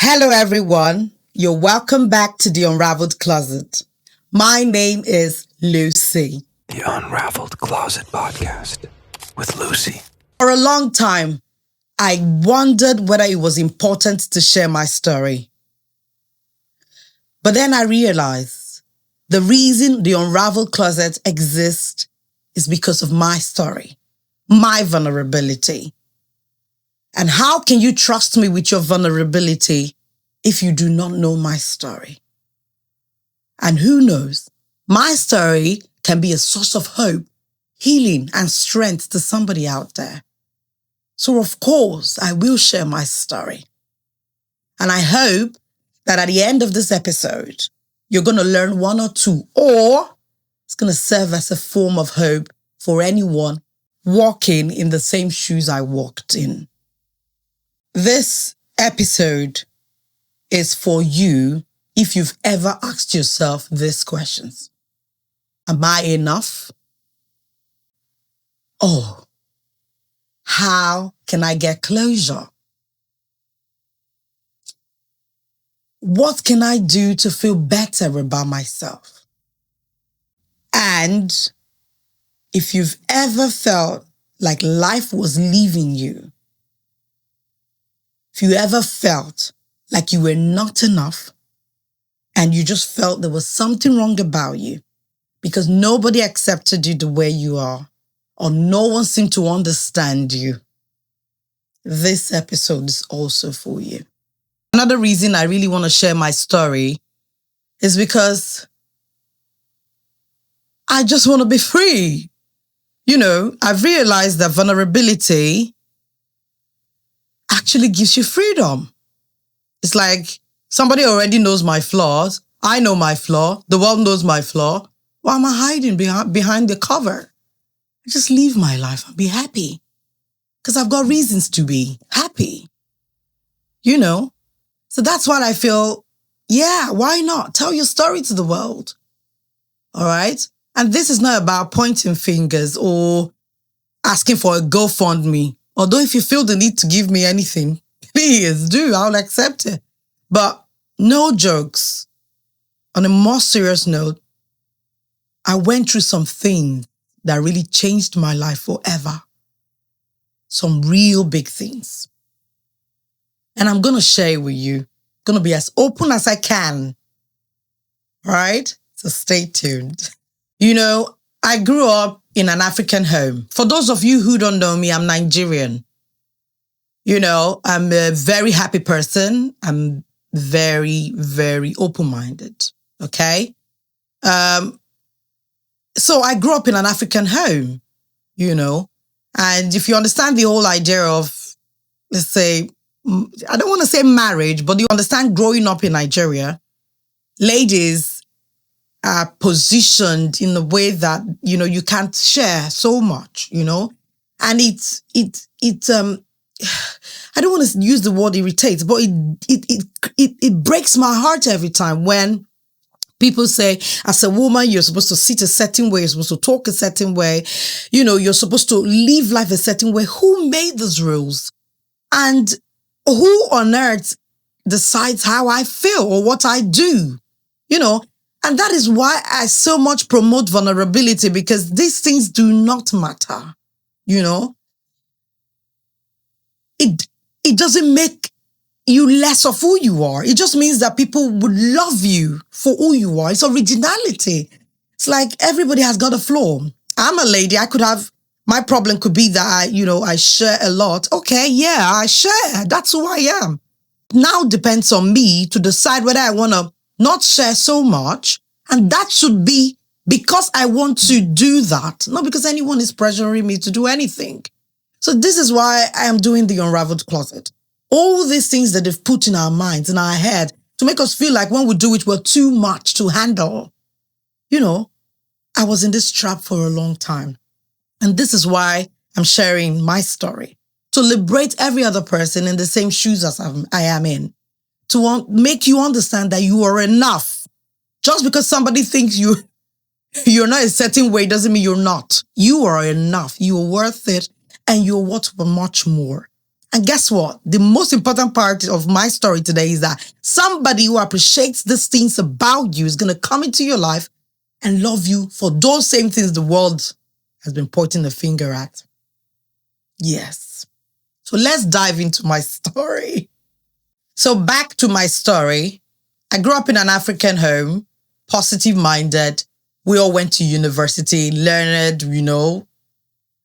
Hello, everyone. You're welcome back to the Unraveled Closet. My name is Lucy. The Unraveled Closet Podcast with Lucy. For a long time, I wondered whether it was important to share my story. But then I realized the reason the Unraveled Closet exists is because of my story, my vulnerability. And how can you trust me with your vulnerability if you do not know my story? And who knows, my story can be a source of hope, healing, and strength to somebody out there. So of course, I will share my story. And I hope that at the end of this episode, you're going to learn one or two, or it's going to serve as a form of hope for anyone walking in the same shoes I walked in. This episode is for you if you've ever asked yourself these questions. Am I enough? Oh, how can I get closure? What can I do to feel better about myself? And if you've ever felt like life was leaving you, if you ever felt like you were not enough and you just felt there was something wrong about you because nobody accepted you the way you are or no one seemed to understand you, this episode is also for you. Another reason I really want to share my story is because I just want to be free. I've realized that vulnerability actually gives you freedom. It's like somebody already knows my flaws. I know my flaw. The world knows my flaw. Why am I hiding behind the cover? I just live my life and be happy because I've got reasons to be happy. So that's what I feel. Yeah, why not? Tell your story to the world. All right. And this is not about pointing fingers or asking for a GoFundMe. Although if you feel the need to give me anything, please do. I'll accept it. But no jokes. On a more serious note, I went through some things that really changed my life forever. Some real big things. And I'm going to share it with you. Going to be as open as I can. All right? So stay tuned. I grew up in an African home. For those of you who don't know me, I'm Nigerian. I'm a very happy person. I'm very, very open-minded. Okay? So I grew up in an African home, and if you understand the whole idea of, let's say, I don't want to say marriage, but you understand growing up in Nigeria, ladies are positioned in a way that, you can't share so much, and I don't want to use the word irritates, but it breaks my heart every time when people say, as a woman, you're supposed to sit a certain way, you're supposed to talk a certain way, you're supposed to live life a certain way. Who made those rules? And who on earth decides how I feel or what I do? And that is why I so much promote vulnerability, because these things do not matter. It doesn't make you less of who you are. It just means that people would love you for who you are. It's originality. It's like everybody has got a flaw. I'm a lady. My problem could be that I share a lot. Okay, yeah, I share. That's who I am. Now depends on me to decide whether I want to not share so much. And that should be because I want to do that, not because anyone is pressuring me to do anything. So this is why I am doing the Unraveled Closet. All these things that they've put in our minds, in our head, to make us feel like when we do it, we're too much to handle. I was in this trap for a long time. And this is why I'm sharing my story. To liberate every other person in the same shoes as I am in. To make you understand that you are enough. Just because somebody thinks you're not a certain way doesn't mean you're not. You are enough. You are worth it. And you're worth much more. And guess what? The most important part of my story today is that somebody who appreciates these things about you is going to come into your life and love you for those same things the world has been pointing the finger at. Yes. So let's dive into my story. So back to my story. I grew up in an African home, positive-minded. We all went to university, learned,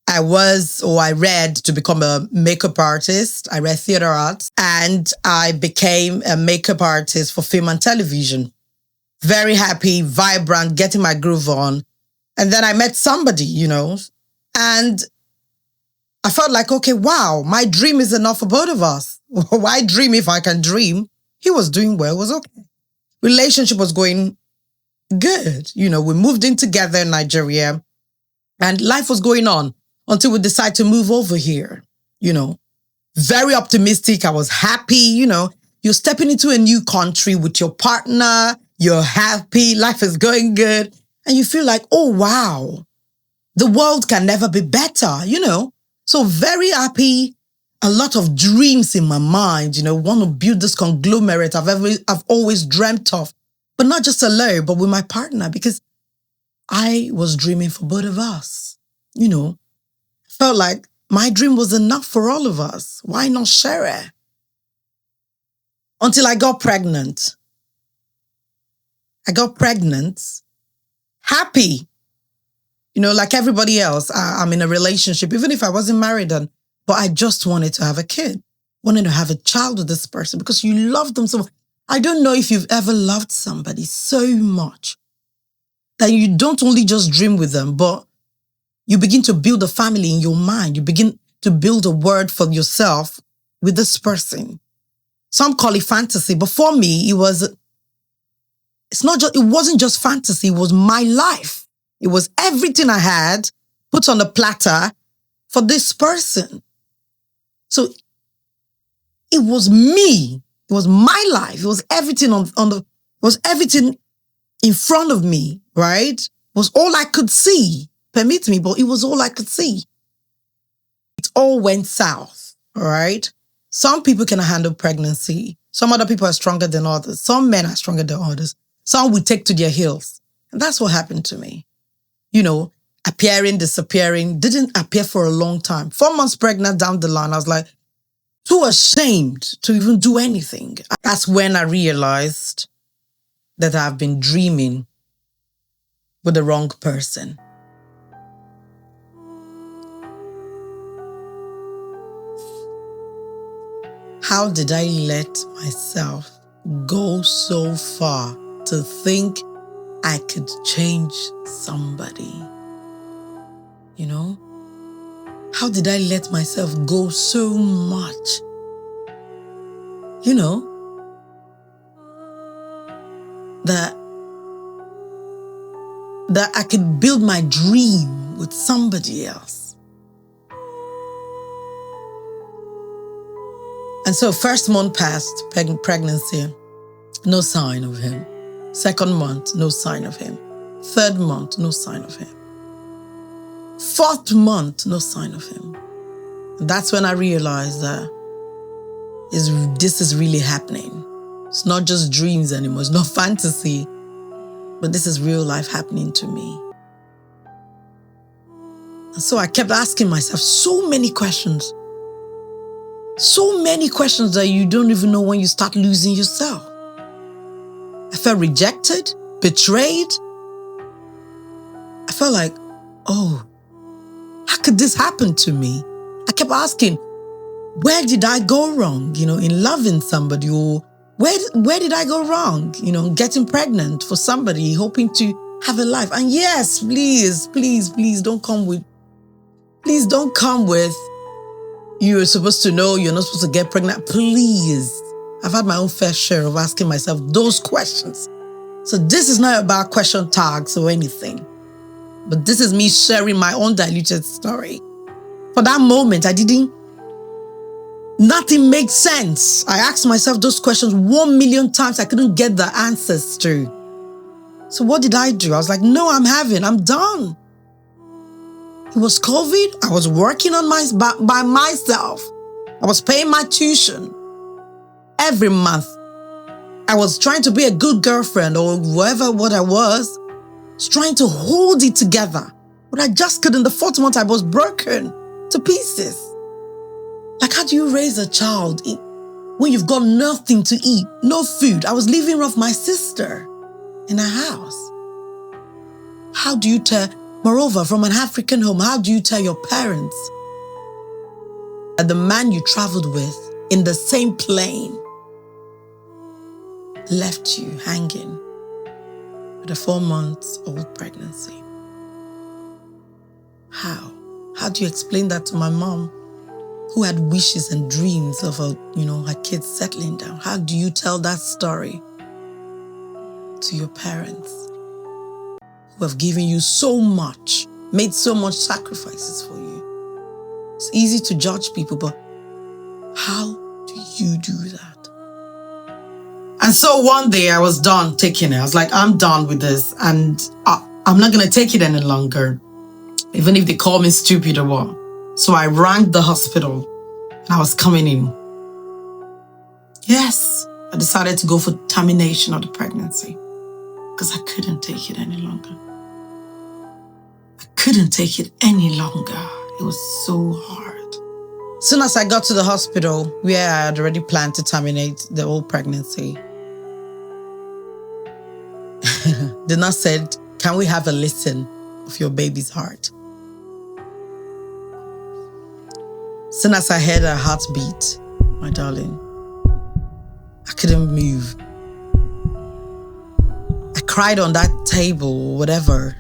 I read to become a makeup artist. I read theater arts and I became a makeup artist for film and television. Very happy, vibrant, getting my groove on. And then I met somebody, and I felt like, okay, wow, my dream is enough for both of us. Why dream if I can dream? He was doing well, it was okay. Relationship was going good. We moved in together in Nigeria and life was going on until we decided to move over here. Very optimistic. I was happy. You're stepping into a new country with your partner. You're happy. Life is going good. And you feel like, oh, wow, the world can never be better, So very happy. A lot of dreams in my mind, want to build this conglomerate I've always dreamt of, but not just alone, but with my partner, because I was dreaming for both of us, Felt like my dream was enough for all of us. Why not share it? Until I got pregnant. Happy. Like everybody else, I'm in a relationship, even if I wasn't married then, but I just wanted to have a kid. Wanted to have a child with this person because you love them so much. I don't know if you've ever loved somebody so much that you don't only just dream with them, but you begin to build a family in your mind. You begin to build a word for yourself with this person. Some call it fantasy, but for me, it wasn't just fantasy, it was my life. It was everything I had put on a platter for this person. So it was me. It was my life. It was everything it was everything in front of me, right? It was all I could see. Permit me, but it was all I could see. It all went south, all right? Some people can handle pregnancy. Some other people are stronger than others. Some men are stronger than others. Some will take to their heels. And that's what happened to me. Appearing, disappearing, didn't appear for a long time. 4 months pregnant down the line, I was like, too ashamed to even do anything. That's when I realized that I've been dreaming with the wrong person. How did I let myself go so far to think I could change somebody? How did I let myself go so much? That I could build my dream with somebody else. And so first month passed, pregnancy, no sign of him. Second month, no sign of him. Third month, no sign of him. Fourth month, no sign of him. And that's when I realized that this is really happening. It's not just dreams anymore. It's not fantasy, but this is real life happening to me. And so I kept asking myself so many questions. So many questions that you don't even know when you start losing yourself. I felt rejected, betrayed. I felt like, oh, how could this happen to me? I kept asking, where did I go wrong, in loving somebody? Or where did I go wrong, getting pregnant for somebody, hoping to have a life? And yes, please don't come with, you're supposed to know you're not supposed to get pregnant. Please. I've had my own fair share of asking myself those questions. So this is not about question tags or anything, but this is me sharing my own diluted story. For that moment, nothing made sense. I asked myself those questions 1 million times. I couldn't get the answers to. So what did I do? I was like, no, I'm done. It was COVID. I was working on by myself. I was paying my tuition every month. I was trying to be a good girlfriend or whatever what I was trying to hold it together. But I just couldn't. The 4th month, I was broken to pieces. Like, how do you raise a child when you've got nothing to eat, no food? I was living off my sister in a house. How do you tell, moreover, from an African home, how do you tell your parents that the man you traveled with in the same plane left you hanging with a 4-month-old pregnancy? How? How do you explain that to my mom, who had wishes and dreams of her kids settling down? How do you tell that story to your parents who have given you so much, made so much sacrifices for you? It's easy to judge people, but how do you do that? And so one day I was done taking it. I was like, I'm done with this, and I'm not going to take it any longer, even if they call me stupid or what. So I rang the hospital and I was coming in. Yes, I decided to go for termination of the pregnancy because I couldn't take it any longer. I couldn't take it any longer. It was so hard. As soon as I got to the hospital where I had already planned to terminate the whole pregnancy, the nurse said, "Can we have a listen of your baby's heart?" As soon as I heard her heartbeat, my darling, I couldn't move. I cried on that table, whatever,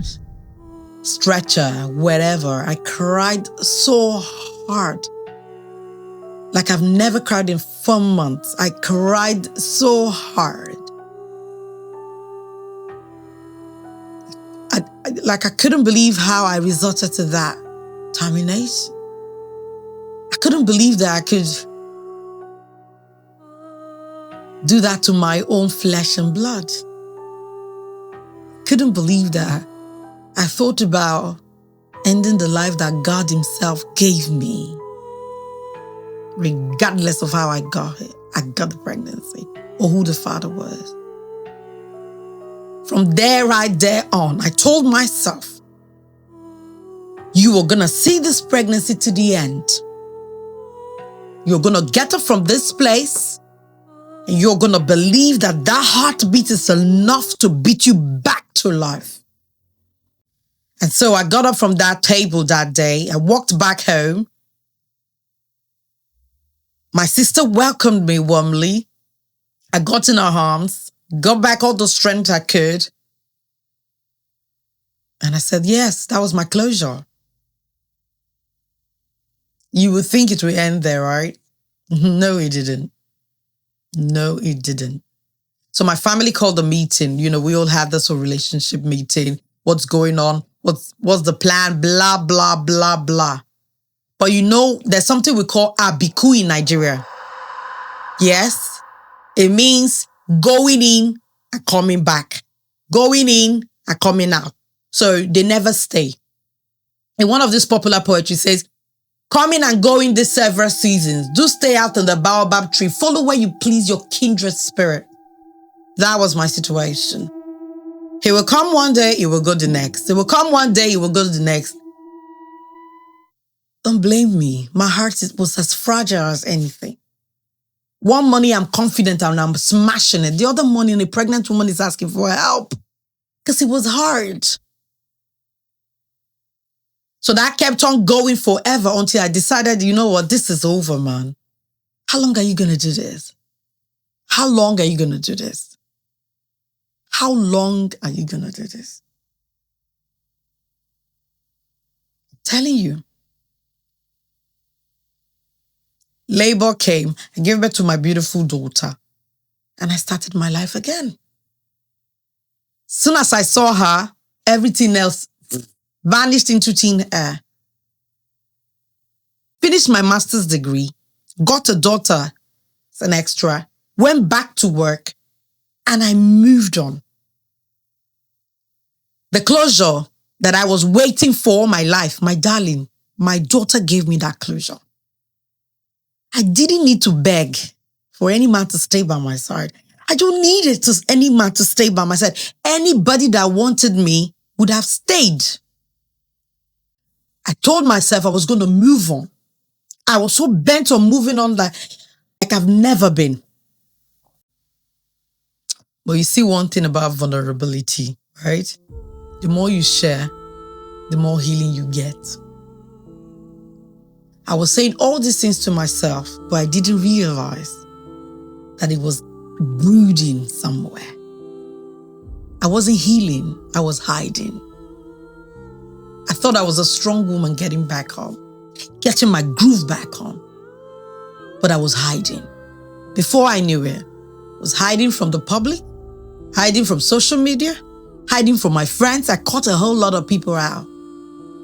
stretcher, whatever. I cried so hard. Like I've never cried in 4 months. I cried so hard. I couldn't believe how I resorted to that termination. I couldn't believe that I could do that to my own flesh and blood. Couldn't believe that I thought about ending the life that God Himself gave me, regardless of how I got it. I got the pregnancy or who the father was. From right there on, I told myself, you are going to see this pregnancy to the end. You're going to get her from this place, and you're going to believe that that heartbeat is enough to beat you back to life. And so I got up from that table that day. I walked back home. My sister welcomed me warmly. I got in her arms, got back all the strength I could. And I said, yes, that was my closure. You would think it would end there, right? No, it didn't. No, it didn't. So my family called a meeting. We all had this whole relationship meeting. What's going on? What's the plan? Blah, blah, blah, blah. But there's something we call abiku in Nigeria. Yes, it means going in and coming back. Going in and coming out. So they never stay. In one of these popular poetry says, coming and going these several seasons. Do stay out in the baobab tree. Follow where you please your kindred spirit. That was my situation. He will come one day, he will go the next. He will come one day, he will go the next. Don't blame me. My heart was as fragile as anything. One morning I'm confident and I'm smashing it. The other morning a pregnant woman is asking for help because it was hard. So that kept on going forever until I decided, this is over, man. How long are you going to do this? How long are you going to do this? How long are you going to do this? I'm telling you. Labor came. I gave birth to my beautiful daughter. And I started my life again. Soon as I saw her, everything else vanished into thin air. Finished my master's degree. Got a daughter. It's an extra. Went back to work. And I moved on. The closure that I was waiting for all my life, my darling, my daughter gave me that closure. I didn't need to beg for any man to stay by my side. I don't need any man to stay by my side. Anybody that wanted me would have stayed. I told myself I was going to move on. I was so bent on moving on like I've never been. But you see one thing about vulnerability, right? The more you share, the more healing you get. I was saying all these things to myself, but I didn't realize that it was brooding somewhere. I wasn't healing, I was hiding. I thought I was a strong woman getting back home, getting my groove back home. But I was hiding. Before I knew it, I was hiding from the public, hiding from social media, hiding from my friends. I caught a whole lot of people out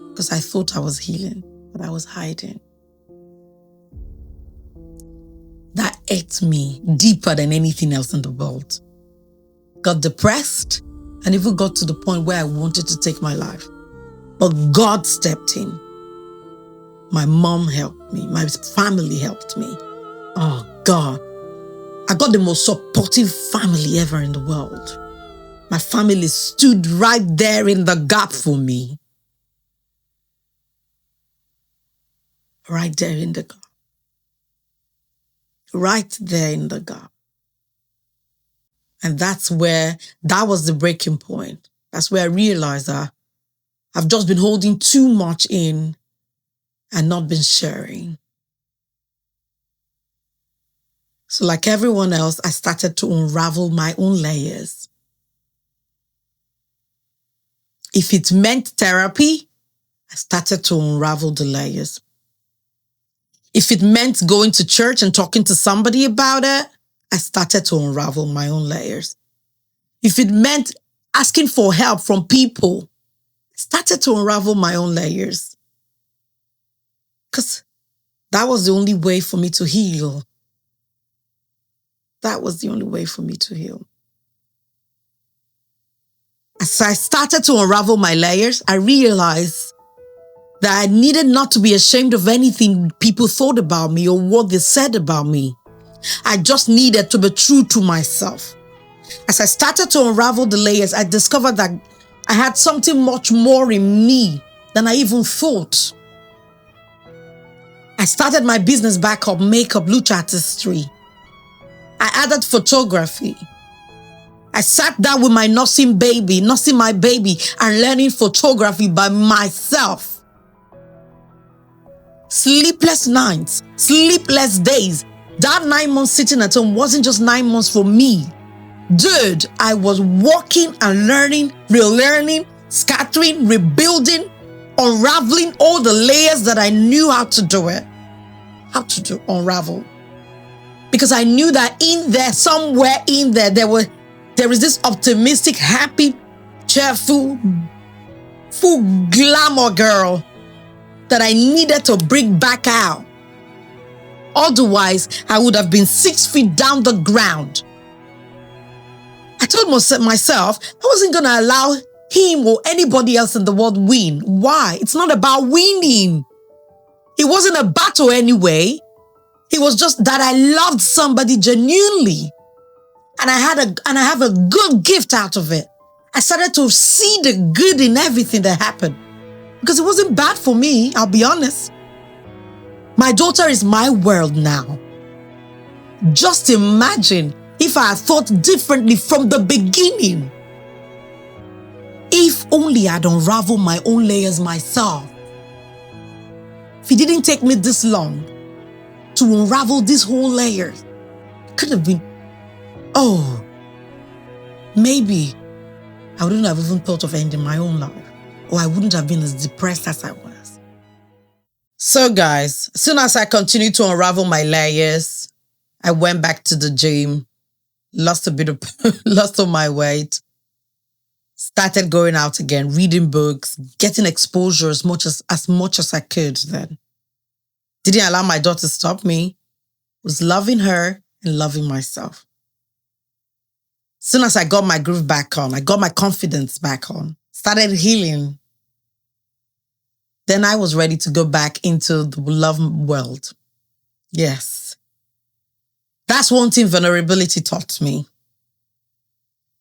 because I thought I was healing, but I was hiding. That ate me deeper than anything else in the world. Got depressed and even got to the point where I wanted to take my life. But God stepped in. My mom helped me. My family helped me. Oh God. I got the most supportive family ever in the world. My family stood right there in the gap for me. Right there in the gap. Right there in the gap. And that was the breaking point. That's where I realized that I've just been holding too much in and not been sharing. So like everyone else, I started to unravel my own layers. If it meant therapy, I started to unravel the layers. If it meant going to church and talking to somebody about it, I started to unravel my own layers. If it meant asking for help from people, I started to unravel my own layers. Because that was the only way for me to heal. That was the only way for me to heal. As I started to unravel my layers, I realized that I needed not to be ashamed of anything people thought about me or what they said about me. I just needed to be true to myself. As I started to unravel the layers, I discovered that I had something much more in me than I even thought. I started my business back up, makeup, lucha artistry. I added photography. I sat down with my nursing my baby, and learning photography by myself. Sleepless nights, sleepless days. That 9 months sitting at home wasn't just 9 months for me. Dude, I was working and learning, relearning, scattering, rebuilding, unraveling all the layers that I knew how to do it. Unravel. Because I knew that in there, somewhere in there, there is this optimistic, happy, cheerful, full glamour girl that I needed to bring back out. Otherwise, I would have been 6 feet down the ground. I told myself I wasn't going to allow him or anybody else in the world win. Why? It's not about winning. It wasn't a battle anyway. It was just that I loved somebody genuinely. And I have a good gift out of it. I started to see the good in everything that happened. Because it wasn't bad for me, I'll be honest. My daughter is my world now. Just imagine if I had thought differently from the beginning. If only I'd unraveled my own layers myself. If it didn't take me this long to unravel these whole layers, it could have been, maybe I wouldn't have even thought of ending my own life, or I wouldn't have been as depressed as I was. So guys, as soon as I continued to unravel my layers, I went back to the gym, lost all my weight, started going out again, reading books, getting exposure as much as I could then. Didn't allow my daughter to stop me. Was loving her and loving myself. As soon as I got my groove back on, I got my confidence back on, started healing, then I was ready to go back into the love world. Yes. That's one thing vulnerability taught me.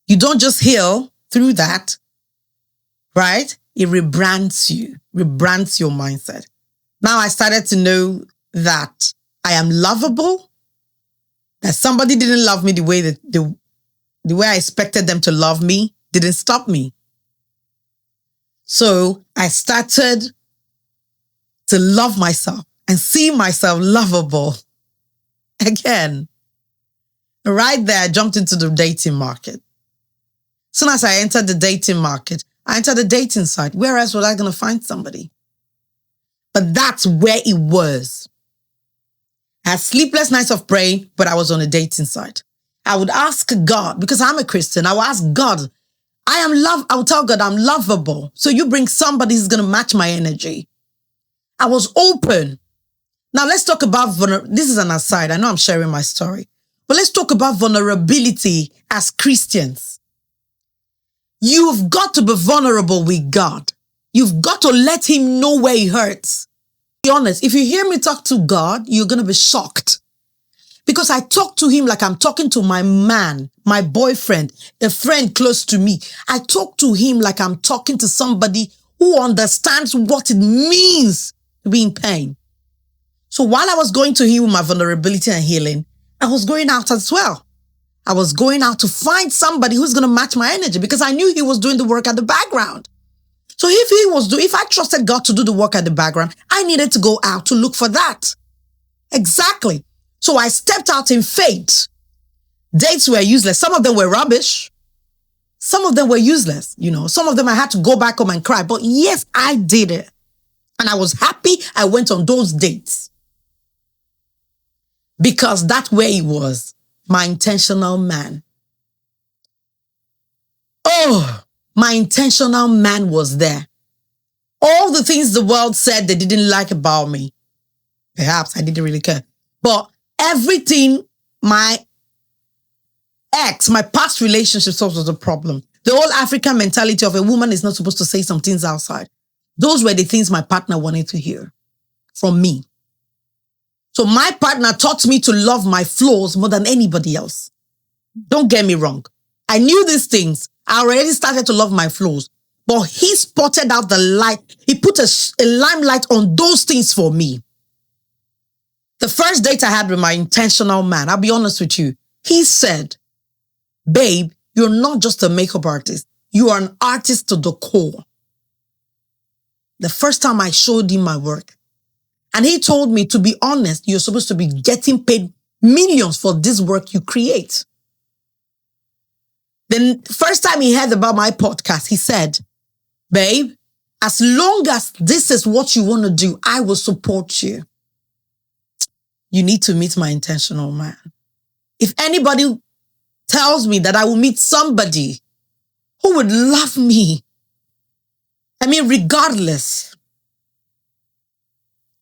You don't just heal through that, right? It rebrands you, rebrands your mindset. Now I started to know that I am lovable, that somebody didn't love me the way that the way I expected them to love me didn't stop me. So I started to love myself and see myself lovable again. Right there, I jumped into the dating market. As soon as I entered the dating market, I entered the dating site. Where else was I going to find somebody? But that's where it was. I had sleepless nights of praying, but I was on a dating site. I would ask God, because I'm a Christian, I would ask God, I would tell God I'm lovable. So you bring somebody who's going to match my energy. I was open. Now let's talk about this is an aside. I know I'm sharing my story. But let's talk about vulnerability as Christians. You've got to be vulnerable with God. You've got to let him know where it hurts. Be honest, if you hear me talk to God, you're going to be shocked. Because I talk to him like I'm talking to my man, my boyfriend, a friend close to me. I talk to him like I'm talking to somebody who understands what it means to be in pain. So while I was going to him with my vulnerability and healing, I was going out as well. I was going out to find somebody who's going to match my energy because I knew he was doing the work at the background. So if I trusted God to do the work at the background, I needed to go out to look for that. Exactly. So I stepped out in faith. Dates were useless. Some of them were rubbish. Some of them were useless. Some of them I had to go back home and cry. But yes, I did it. And I was happy I went on those dates. Because that's where he was, my intentional man. Oh, my intentional man was there. All the things the world said they didn't like about me, perhaps I didn't really care. But everything my past relationships was a problem. The whole African mentality of a woman is not supposed to say some things outside. Those were the things my partner wanted to hear from me. So my partner taught me to love my flaws more than anybody else. Don't get me wrong. I knew these things. I already started to love my flaws. But he spotted out the light. He put a limelight on those things for me. The first date I had with my intentional man, I'll be honest with you, he said, babe, you're not just a makeup artist. You are an artist to the core. The first time I showed him my work, and he told me, to be honest, you're supposed to be getting paid millions for this work you create. Then the first time he heard about my podcast, he said, babe, as long as this is what you want to do, I will support you. You need to meet my intentional man. If anybody tells me that I will meet somebody who would love me, regardless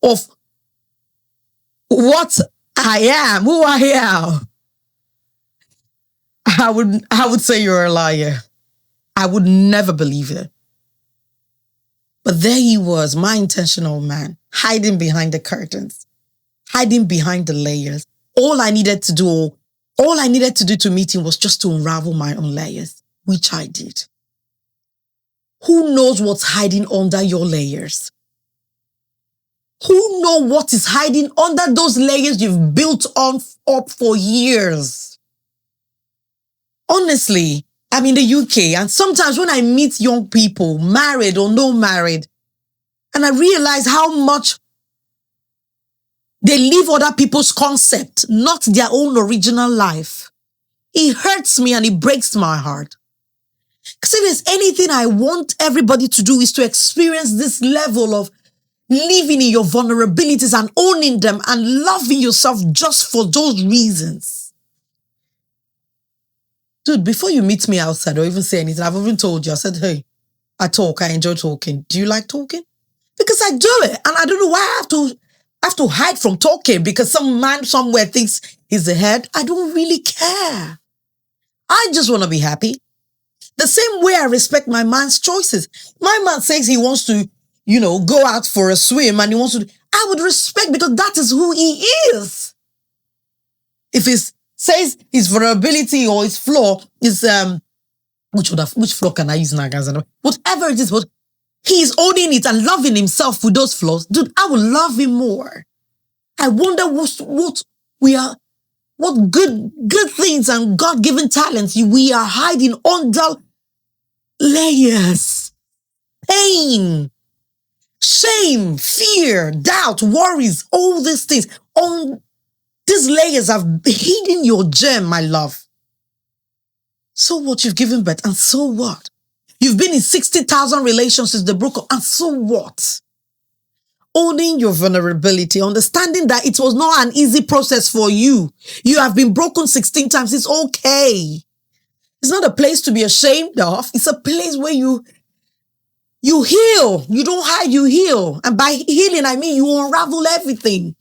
of what I am, who I am, I would say you're a liar. I would never believe it. But there he was, my intentional man, hiding behind the curtains, hiding behind the layers. All I needed to do to meet him was just to unravel my own layers, which I did. Who knows what's hiding under your layers? Who knows what is hiding under those layers you've built up for years? Honestly, I'm in the UK, and sometimes when I meet young people, married or no married, and I realize how much they live other people's concept, not their own original life, it hurts me and it breaks my heart. Because if there's anything I want everybody to do is to experience this level of living in your vulnerabilities and owning them and loving yourself just for those reasons. Dude, before you meet me outside or even say anything, I've even told you, I said, hey, I enjoy talking. Do you like talking? Because I do it. And I don't know why I have to hide from talking because some man somewhere thinks he's the head. I don't really care. I just want to be happy. The same way I respect my man's choices. My man says he wants to, go out for a swim and he wants to. I would respect, because that is who he is. If it says his vulnerability or his flaw is which flaw can I use now, guys? Whatever it is, but he is owning it and loving himself with those flaws. Dude, I would love him more. I wonder what good things and God-given talents we are hiding under layers. Pain, shame, fear, doubt, worries, all these things. On these layers have hidden your gem, my love. So what? You've given birth, and so what? You've been in 60,000 relationships, they broke up, and so what? Owning your vulnerability, understanding that it was not an easy process for you. You have been broken 16 times. It's okay. It's not a place to be ashamed of. It's a place where you heal. You don't hide, you heal. And by healing, I mean you unravel everything.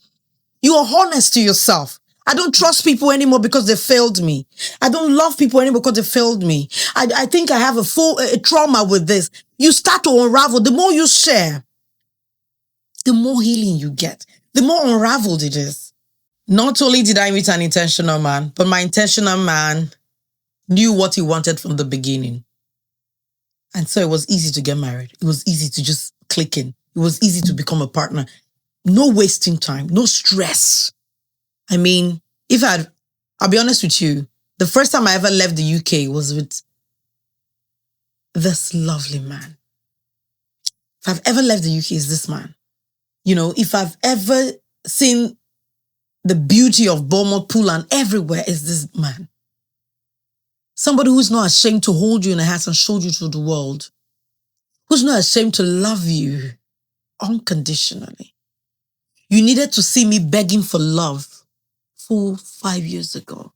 You are honest to yourself. I don't trust people anymore because they failed me. I don't love people anymore because they failed me. I think I have a trauma with this. You start to unravel. The more you share, the more healing you get, the more unraveled it is. Not only did I meet an intentional man, but my intentional man knew what he wanted from the beginning. And so it was easy to get married. It was easy to just click in. It was easy to become a partner. No wasting time, no stress. I mean, I'll be honest with you, the first time I ever left the UK was with this lovely man. If I've ever left the UK, it's this man. You know, if I've ever seen the beauty of Bournemouth Pool and everywhere, is this man. Somebody who's not ashamed to hold you in the hands and show you to the world. Who's not ashamed to love you unconditionally. You needed to see me begging for love 5 years ago.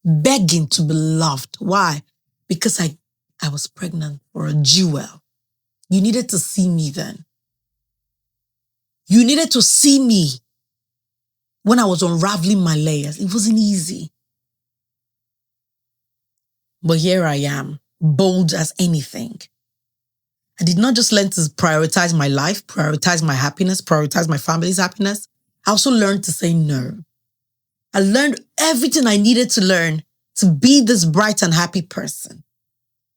Begging to be loved. Why? Because I was pregnant for a jewel. You needed to see me then. You needed to see me when I was unraveling my layers. It wasn't easy. But here I am, bold as anything. I did not just learn to prioritize my life, prioritize my happiness, prioritize my family's happiness. I also learned to say no. I learned everything I needed to learn to be this bright and happy person.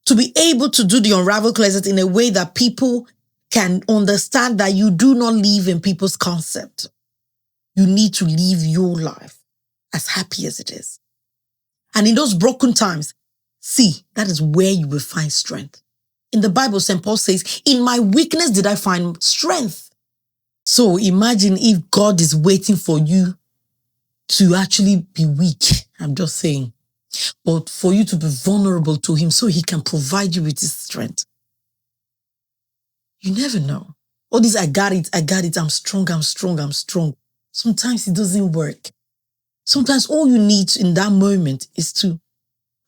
To be able to do the unravel closet in a way that people can understand that you do not live in people's concept. You need to live your life as happy as it is. And in those broken times, see, that is where you will find strength. In the Bible, St. Paul says, in my weakness did I find strength. So imagine if God is waiting for you to actually be weak. I'm just saying. But for you to be vulnerable to him so he can provide you with his strength. You never know. All this, I got it, I'm strong. Sometimes it doesn't work. Sometimes all you need in that moment is to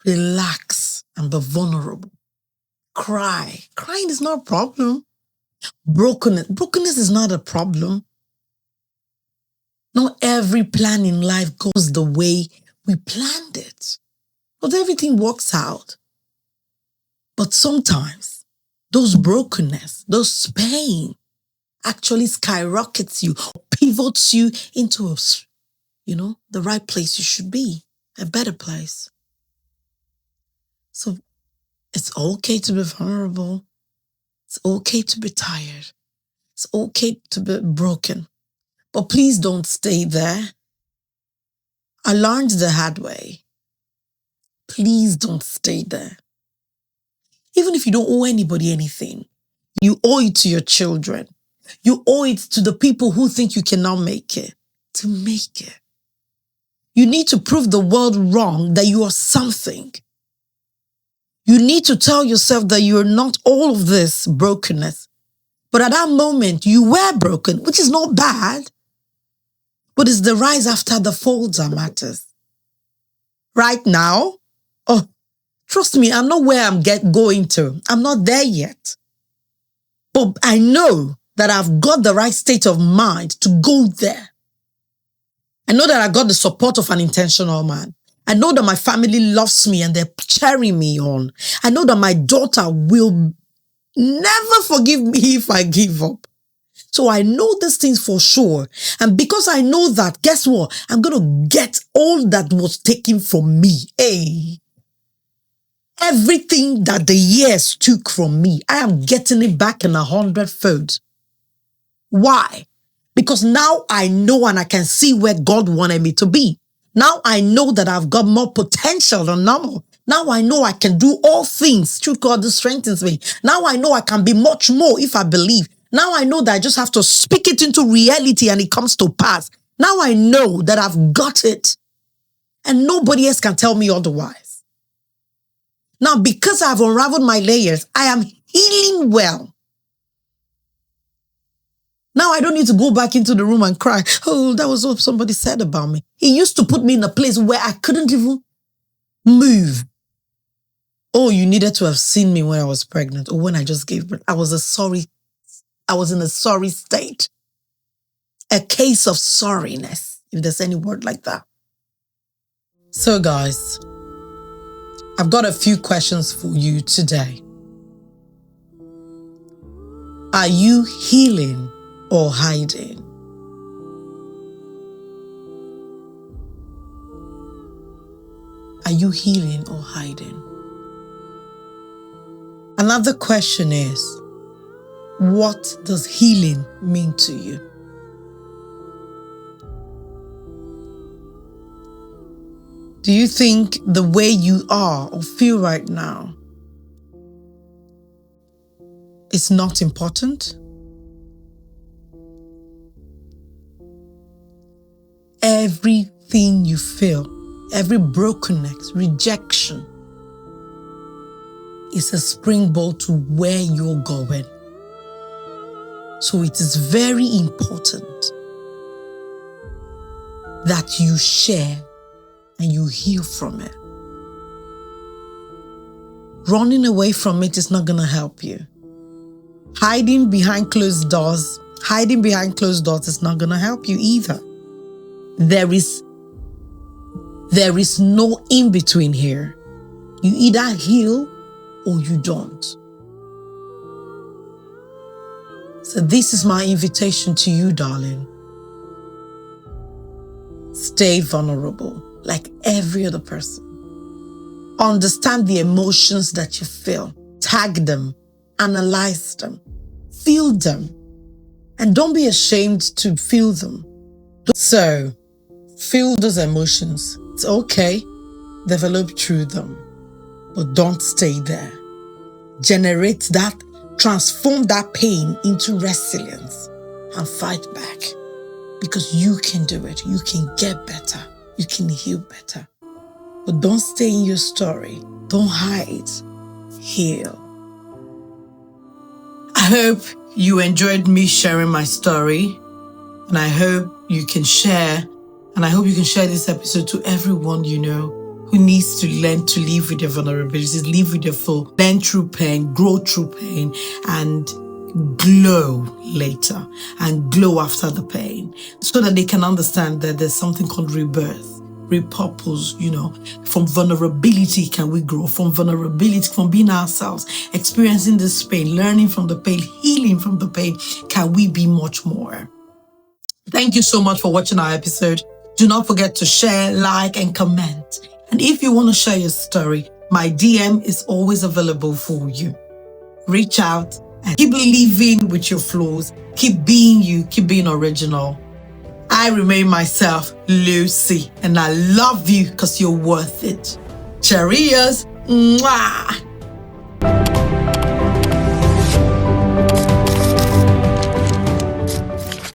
relax and be vulnerable. Cry. Crying is not a problem. Brokenness is not a problem. Not every plan in life goes the way we planned it. But everything works out. But sometimes those brokenness, those pain actually skyrockets you, pivots you into the right place you should be, a better place. So it's okay to be vulnerable. It's okay to be tired. It's okay to be broken. But please don't stay there. I learned the hard way. Please don't stay there. Even if you don't owe anybody anything, you owe it to your children. You owe it to the people who think you cannot make it, to make it. You need to prove the world wrong that you are something. You need to tell yourself that you're not all of this brokenness. But at that moment, you were broken, which is not bad. But it's the rise after the fall that matters. Right now, trust me, I'm not where I'm going to. I'm not there yet. But I know that I've got the right state of mind to go there. I know that I got the support of an intentional man. I know that my family loves me and they're cheering me on. I know that my daughter will never forgive me if I give up. So I know these things for sure. And because I know that, guess what? I'm going to get all that was taken from me. Hey. Everything that the years took from me, I am getting it back in 100-fold. Why? Because now I know and I can see where God wanted me to be. Now I know that I've got more potential than normal. Now I know I can do all things through God that strengthens me. Now I know I can be much more if I believe. Now I know that I just have to speak it into reality and it comes to pass. Now I know that I've got it and nobody else can tell me otherwise. Now, because I've unraveled my layers, I am healing well. Now I don't need to go back into the room and cry. Oh, that was what somebody said about me. He used to put me in a place where I couldn't even move. Oh, you needed to have seen me when I was pregnant or when I just gave birth. I was in a sorry state. A case of sorriness, if there's any word like that. So guys, I've got a few questions for you today. Are you healing or hiding? Are you healing or hiding? Another question is, what does healing mean to you? Do you think the way you are or feel right now is not important? Everything you feel, every brokenness, rejection, is a springboard to where you're going. So it is very important that you share and you heal from it. Running away from it is not going to help you. Hiding behind closed doors is not going to help you either. There is no in between here. You either heal or you don't. So this is my invitation to you, darling. Stay vulnerable like every other person. Understand the emotions that you feel. Tag them, analyze them, feel them, and don't be ashamed to feel them. So, feel those emotions. It's okay. Develop through them. But don't stay there. Generate that, transform that pain into resilience and fight back. Because you can do it. You can get better. You can heal better. But don't stay in your story. Don't hide. Heal. I hope you enjoyed me sharing my story. And I hope you can share. And I hope you can share this episode to everyone you know who needs to learn to live with their vulnerabilities, live with their full, learn through pain, grow through pain, and glow later and glow after the pain so that they can understand that there's something called rebirth, repurpose, from vulnerability can we grow, from vulnerability, from being ourselves, experiencing this pain, learning from the pain, healing from the pain, can we be much more. Thank you so much for watching our episode. Do not forget to share, like, and comment. And if you want to share your story, my DM is always available for you. Reach out and keep living with your flaws. Keep being you. Keep being original. I remain myself, Lucy, and I love you because you're worth it. Cheerios. Mwah.